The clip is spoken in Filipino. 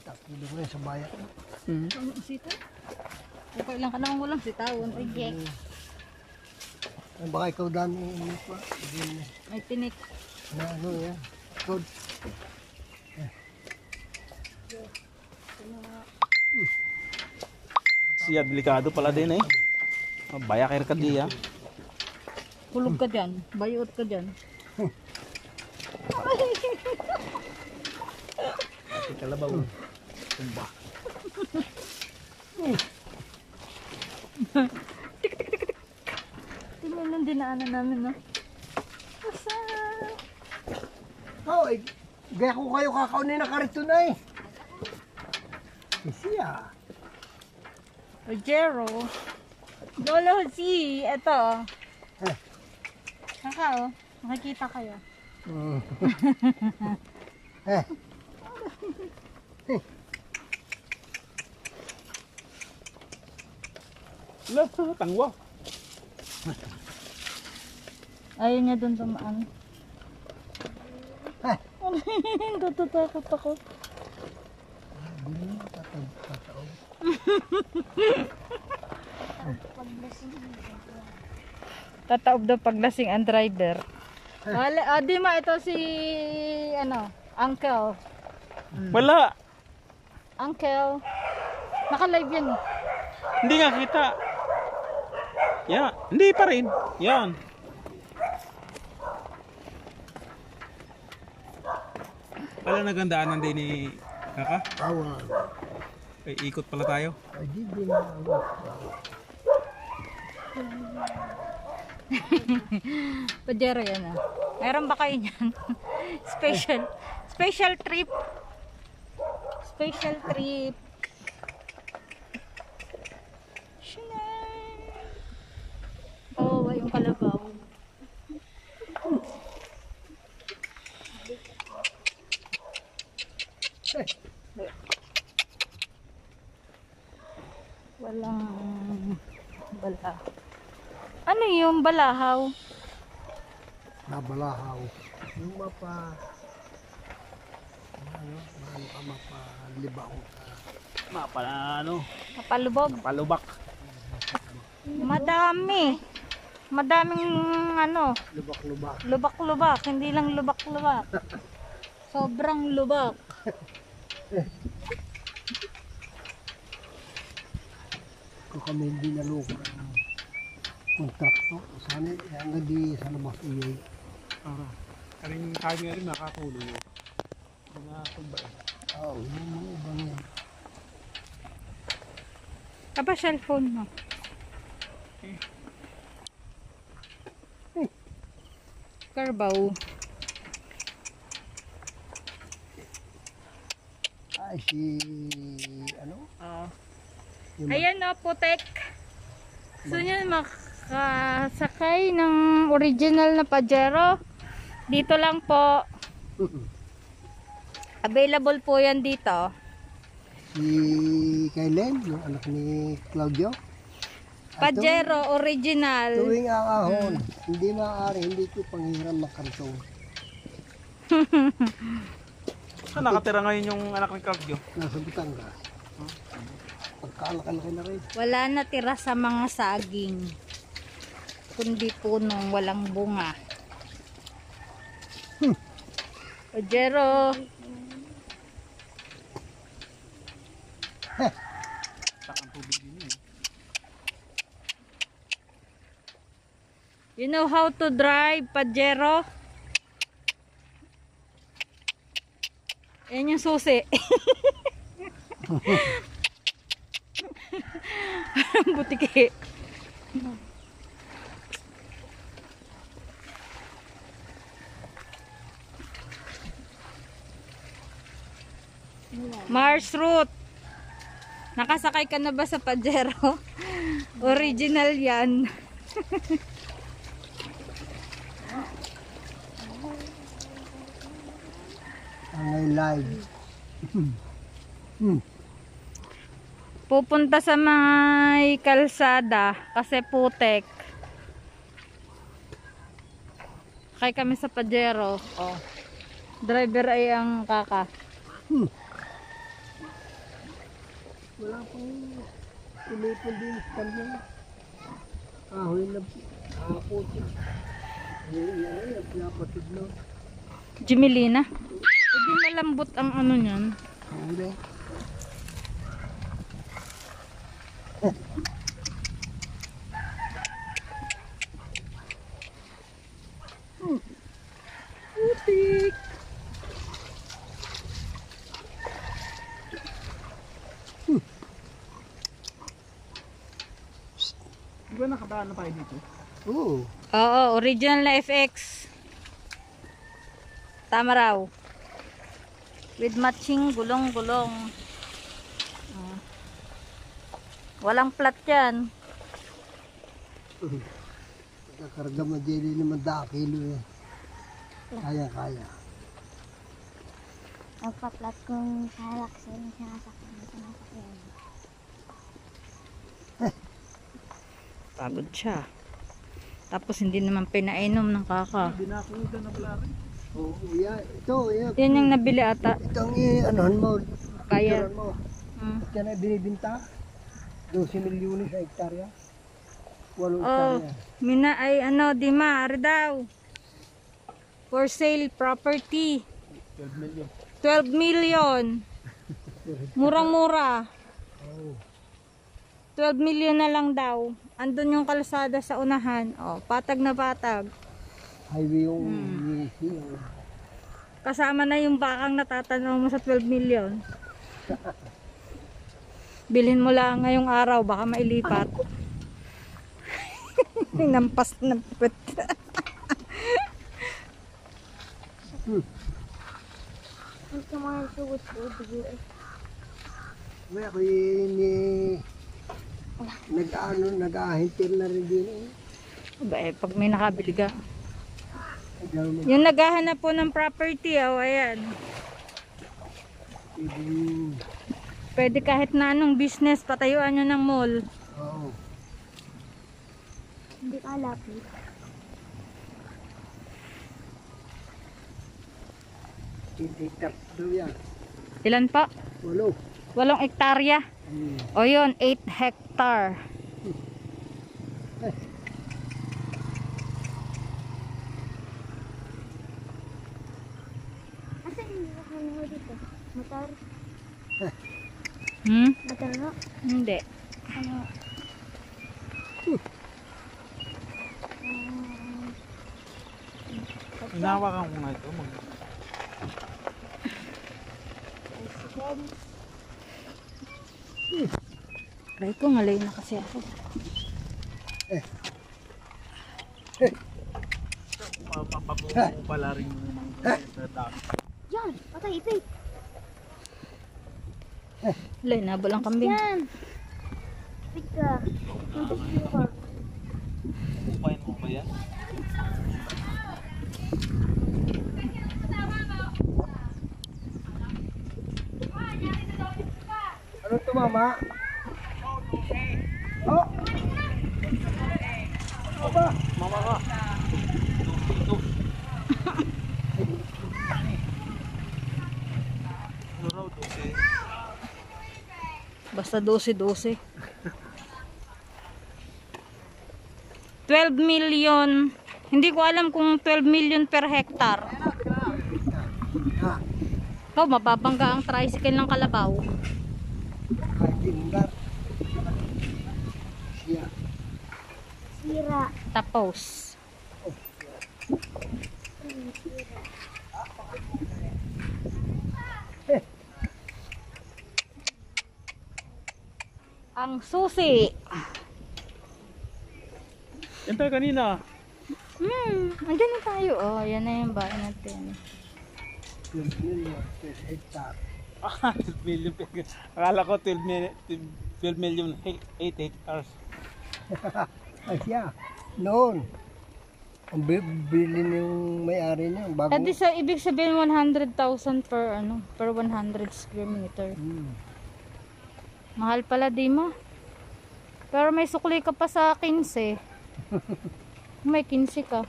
Takbo ko sa bayan. Sita? Okay lang ka naman walang sitawan. Ay, Jack. Baka ikaw dami pa. May tinik. Na ano yan? Code. Siya, delikado pala din eh. Bayakir ka diya. Hulog ka dyan. Bayot ka dyan. Ito kalabaw. Tumba. Tingnan lang dinaanan namin, no? Asa? Oh, gaya ko kayo kakaunin na karito na eh. Siya. Ojero. Lolo, si, eto. Eh. Kaka, oh. Makikita kayo. Eh. Lah, tangwa. Ayaw niya doon tumaan. Eh. Tatatakot ako. Tataob daw paglasing ang driver. Wala, di ma, ito si, ano, Uncle. Wala. Uncle. Naka-live yan. Hindi nga kita. Yan. Hindi pa rin. Yan. Pala nagandaan din ni Kaka. Awa. Ay, ikot pala tayo. Ay, di din awa. Pajero yan ah. Meron ba kayo niyan? Special trip. Special trip. Shinay. Oh, yung kalabaw. Walang bala. Ano yung balahaw? Nabalahaw. Yung mapa... Ano ka mapalibaw ka. Mapala ano. Kapalubog. Palubak. Madami. Madaming ano, Lubak-lubak. lubak-lubak. Hindi lang lubak-lubak. Sobrang lubak. Kung kami hindi naluka ng kontrakto, sana hanggang di sa labas iyay. Karing kaya nga rin nakatulong mo. Mga tumba eh. Oo, yung mga ibang yan. Aba, cellphone mo. Carbaw. Ay, si... ano? Yung Ayan o, putek. Gusto nyo makasakay ng original na Pajero? Dito lang po. Available po yan dito. Si Kailen, yung anak ni Claudio. Pajero original. Tuwing ahon, hindi maaari, hindi ko panghiram ng karton. Saan nakatira ngayon yung anak ni Claudio? Nasa Batangas. Pagkalaki-laki na rin. Wala na tira sa mga saging. Kundi punong walang bunga. Pajero. Takang tubig din eh. You know how to drive Pajero? Yan yung susi. Butiki. Mars route. Nakasakay ka na ba sa Pajero? Original yan. Ang live. Pupunta sa mga kalsada kasi putek. Kaya kami sa Pajero. Oh. Driver ay ang Kaka. Wala pang umipon din sa kanya. Kahoy na puti. Yan, pinapatid na. Jimelina. Hindi malambot ang ano niyan. Hindi. Putik. Di ba nakadaan na tayo dito? Oo. Oo, original na FX. Tama raw. With matching gulong-gulong. Walang plat yan. Kakarga mo jelly naman 10 kilo eh. Kaya. Nagpa-flat kong salak sa yung sinasakyan sa nasakyan. Pagod siya. Tapos hindi naman pinainom ng kaka. Binakuda na pala rin. Oo, yan. Ito, yan. Yan yung nabili ata. Ito ang anohan mo. Kaya. picturean mo. Mm. Yan ay binibinta. 12 milyon sa hektarya. 8 Oh, hektarya. mina ay ano, Dima, ari daw. For sale property. 12 million. 12 million. Murang-mura. Oo. 12 million na lang daw. Andun yung kalsada sa unahan. Oh, patag na patag. Highway yung Kasama na yung bakang natatanaw mo sa 12 million. Bilhin mo lang ngayong araw, baka mailipat. Nampas na pwet. Ang kumain sugot ko, dugo eh. May ako nag-ahintil na rin din eh. Aba, pag may nakabili ka. Ganun mo. Yung naghahanap po ng property, oh, ayan. Pwede kahit na anong business, patayuan nyo ng mall. Oo. Hindi ka lapit. Hektar daw yan. Ilan pa? 8. 8 hektarya. O yun, 8 hectare. Asa hindi ka mo dito? Motor? Motor no? Hindi. Ano? Hinawakan ko nga ito. Aray ko, ngalay na kasi ako. Mapapabuo ko pala rin yung sa dami. Yan! Patay, ito eh. Alay, nabal ang kambing. Yan! Pig ka. Pig ka. Upayin mo ba yan? Ano to mama? Oh! Aba! Mama ka. Ito. Ano raw to? Basta 12-12. 12 million. Hindi ko alam kung 12 million per hectare. Ha? Oh, mababangga ang tricycle ng Kalabaw. Kahit tingar. Siya. Sira. Tapos. Ang susi. Yan tayo kanina. Andyan na tayo. Oh, yan na yung bahay natin. 12 million per hektar. 12 million. Akala ko 12 million 8 hectares. Ay siya. Noon. Ang bili yung may-ari niya. Bago. At sa ibig sabihin 100,000 per ano, per 100 square meter. Mahal pala, di mo. Pero may sukli ka pa sa 15. May 15 ka.